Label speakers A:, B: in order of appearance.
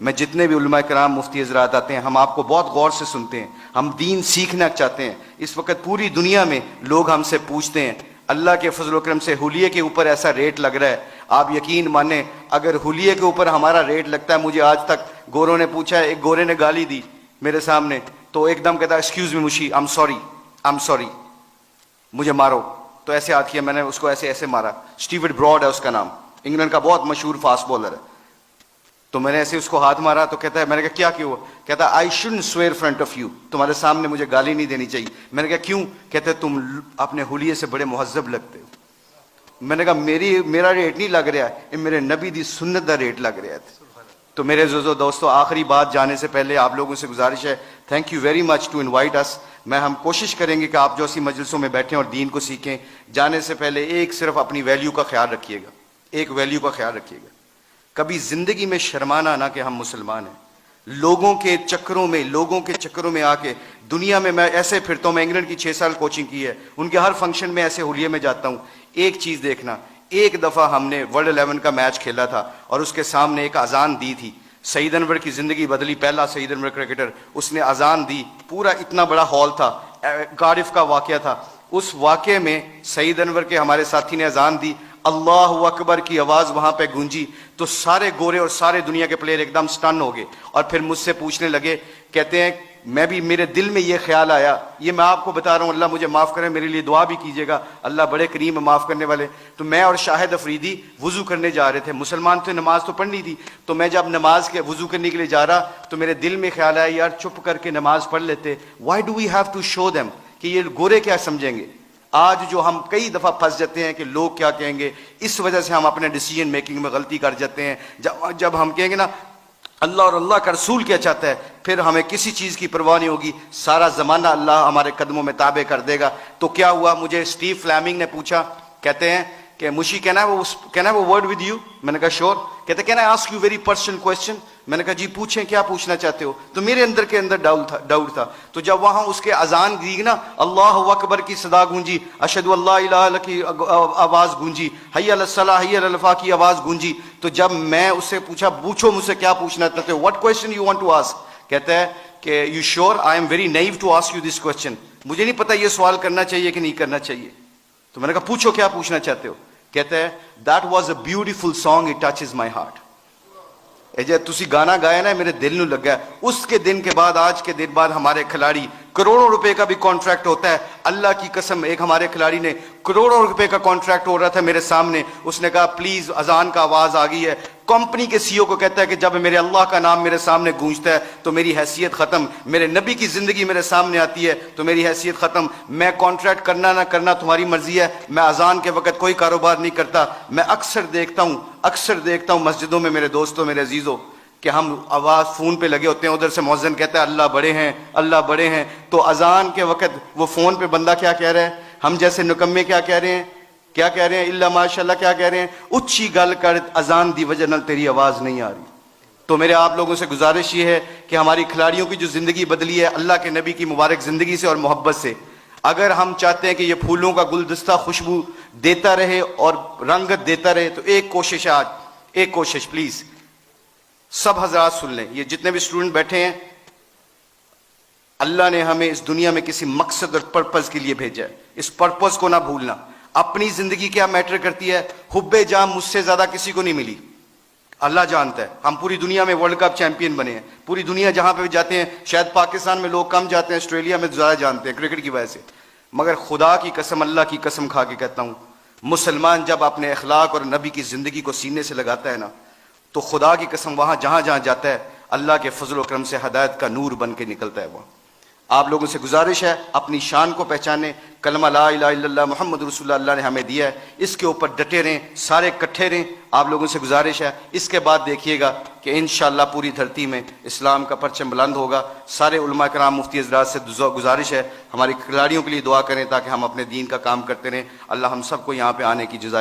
A: میں جتنے بھی علماء کرام مفتی حضرات آتے ہیں ہم آپ کو بہت غور سے سنتے ہیں, ہم دین سیکھنا چاہتے ہیں. اس وقت پوری دنیا میں لوگ ہم سے پوچھتے ہیں, اللہ کے فضل و کرم سے حلیے کے اوپر ایسا ریٹ لگ رہا ہے, آپ یقین مانیں اگر حلیے کے اوپر ہمارا ریٹ لگتا ہے, مجھے آج تک گوروں نے پوچھا ہے, ایک گورے نے گالی دی میرے سامنے تو ایک دم کہتا ایکسکیوز می مشی, آئی ایم سوری, مجھے مارو. تو ایسے ہاتھ کیا, میں نے اس کو ایسے ایسے مارا. اسٹیورٹ براڈ ہے اس کا نام, انگلینڈ کا بہت مشہور فاسٹ بالر ہے. تو میں نے ایسے اس کو ہاتھ مارا تو کہتا ہے, میں نے کہا کیا کیوں؟ کہتا ہے I shouldn't severe front of you, تمہارے سامنے مجھے گالی نہیں دینی چاہیے. میں نے کہا کیوں؟ کہتا ہے تم اپنے حلیے سے بڑے مہذب لگتے ہو. میں نے کہا میرا ریٹ نہیں لگ رہا ہے, میرے نبی دی سنت دا ریٹ لگ رہا ہے. تو میرے عزیزو دوستو, آخری بات جانے سے پہلے آپ لوگوں سے گزارش ہے, thank you very much to invite us. ہم کوشش کریں گے کہ آپ جو اسی مجلسوں میں بیٹھیں اور دین کو سیکھیں. جانے سے پہلے ایک صرف اپنی ویلیو کا خیال رکھیے گا, ایک ویلیو کا خیال رکھیے گا. کبھی زندگی میں شرمانا نہ کہ ہم مسلمان ہیں. لوگوں کے چکروں میں آ کے دنیا میں ایسے پھرتا ہوں, میں انگلینڈ کی 6 سال کوچنگ کی ہے, ان کے ہر فنکشن میں ایسے حلیے میں جاتا ہوں. ایک چیز دیکھنا, ایک دفعہ ہم نے ورلڈ 11 کا میچ کھیلا تھا اور اس کے سامنے ایک اذان دی تھی. سعید انور کی زندگی بدلی, پہلا سعید انور کرکٹر, اس نے اذان دی, پورا اتنا بڑا ہال تھا, کارڈف کا واقعہ تھا. اس واقعے میں سعید انور کے ہمارے ساتھی نے اذان دی, اللہ اکبر کی آواز وہاں پہ گونجی تو سارے گورے اور سارے دنیا کے پلیئر ایک دم سٹن ہو گئے اور پھر مجھ سے پوچھنے لگے, کہتے ہیں میں بھی, میرے دل میں یہ خیال آیا, یہ میں آپ کو بتا رہا ہوں, اللہ مجھے معاف کرے, میرے لیے دعا بھی کیجیے گا, اللہ بڑے کریم ہے معاف کرنے والے. تو میں اور شاہد افریدی وضو کرنے جا رہے تھے, مسلمان تھے, نماز تو پڑھنی تھی. تو میں جب نماز کے وضو کرنے کے لیے جا رہا تو میرے دل میں خیال آیا, یار چپ کر کے نماز پڑھ لیتے, why do we have to show them, کہ یہ گورے کیا سمجھیں گے. آج جو ہم کئی دفعہ پھنس جاتے ہیں کہ لوگ کیا کہیں گے, اس وجہ سے ہم اپنے ڈیسیجن میکنگ میں غلطی کر جاتے ہیں. جب ہم کہیں گے نا اللہ اور اللہ کا رسول کیا چاہتا ہے, پھر ہمیں کسی چیز کی پرواہ نہیں ہوگی, سارا زمانہ اللہ ہمارے قدموں میں تابع کر دے گا. تو کیا ہوا, مجھے اسٹیو فلیمنگ نے پوچھا, کہتے ہیں کہ مشی کہنا ہے وہ ورڈ ود یو. میں نے کہا شور. کہتے can I ask you very personal question. میں نے کہا جی پوچھیں, کیا پوچھنا چاہتے ہو. تو میرے اندر کے اندر ڈاؤٹ تھا. تو جب وہاں اس کے اذان دی نا, اللہ اکبر کی صدا گونجی, اشہد اللہ الہ الا اللہ کی آواز گونجی, حی علی الصلاۃ حی علی الفلاح کی آواز گونجی, تو جب میں اس سے پوچھا پوچھو مجھ سے کیا پوچھنا چاہتے ہو, what question you want to ask. کہتا ہے کہ you sure I am very new to ask you this question, مجھے نہیں پتا یہ سوال کرنا چاہیے کہ نہیں کرنا چاہیے. تو میں نے کہا پوچھو کیا پوچھنا چاہتے ہو. کہتا ہے that was a beautiful song, it touches my heart. تسی گانا گایا نا, میرے دل نو لگا. اس کے دن کے بعد, آج کے دن بعد ہمارے کھلاڑی, کروڑوں روپے کا بھی کانٹریکٹ ہوتا ہے, اللہ کی قسم. ایک ہمارے کھلاڑی نے کروڑوں روپے کا کانٹریکٹ ہو رہا تھا میرے سامنے, اس نے کہا پلیز اذان کا آواز آ گئی ہے. کمپنی کے سی او کو کہتا ہے کہ جب میرے اللہ کا نام میرے سامنے گونجتا ہے تو میری حیثیت ختم, میرے نبی کی زندگی میرے سامنے آتی ہے تو میری حیثیت ختم. میں کانٹریکٹ کرنا نہ کرنا تمہاری مرضی ہے, میں اذان کے وقت کوئی کاروبار نہیں کرتا. میں اکثر دیکھتا ہوں مسجدوں میں میرے دوستوں, میرے عزیزوں, کہ ہم آواز فون پہ لگے ہوتے ہیں, ادھر سے مؤذن کہتا ہے اللہ بڑے ہیں, اللہ بڑے ہیں. تو اذان کے وقت وہ فون پہ بندہ کیا کہہ رہا ہے, ہم جیسے نکمے کیا کہہ رہے ہیں, اللہ ماشاء اللہ کیا کہہ رہے ہیں, اچھی گل کر, اذان دی وجہ نال تیری آواز نہیں آ رہی. تو میرے آپ لوگوں سے گزارش یہ ہے کہ ہماری کھلاڑیوں کی جو زندگی بدلی ہے اللہ کے نبی کی مبارک زندگی سے اور محبت سے, اگر ہم چاہتے ہیں کہ یہ پھولوں کا گلدستہ خوشبو دیتا رہے اور رنگت دیتا رہے, تو ایک کوشش ہے آج, ایک کوشش پلیز سب حضرات سن لیں, یہ جتنے بھی اسٹوڈنٹ بیٹھے ہیں, اللہ نے ہمیں اس دنیا میں کسی مقصد اور پرپز کے لیے بھیجا ہے, اس پرپز کو نہ بھولنا. اپنی زندگی کیا میٹر کرتی ہے, حب جام مجھ سے زیادہ کسی کو نہیں ملی, اللہ جانتا ہے. ہم پوری دنیا میں ورلڈ کپ چیمپئن بنے ہیں, پوری دنیا جہاں پہ بھی جاتے ہیں, شاید پاکستان میں لوگ کم جاتے ہیں, آسٹریلیا میں زیادہ جانتے ہیں کرکٹ کی وجہ سے, مگر خدا کی قسم, اللہ کی قسم کھا کے کہتا ہوں, مسلمان جب اپنے اخلاق اور نبی کی زندگی کو سینے سے لگاتا ہے نا, تو خدا کی قسم وہاں جہاں جاتا ہے اللہ کے فضل و کرم سے ہدایت کا نور بن کے نکلتا ہے. وہ آپ لوگوں سے گزارش ہے اپنی شان کو پہچانے, کلمہ لا الہ الا اللہ محمد رسول اللہ نے ہمیں دیا ہے, اس کے اوپر ڈٹے رہیں, سارے کٹھے رہیں. آپ لوگوں سے گزارش ہے, اس کے بعد دیکھیے گا کہ انشاءاللہ پوری دھرتی میں اسلام کا پرچم بلند ہوگا. سارے علماء کرام مفتی حضرات سے گزارش ہے ہماری کھلاڑیوں کے لیے دعا کریں تاکہ ہم اپنے دین کا کام کرتے رہیں. اللہ ہم سب کو یہاں پہ آنے کی جزا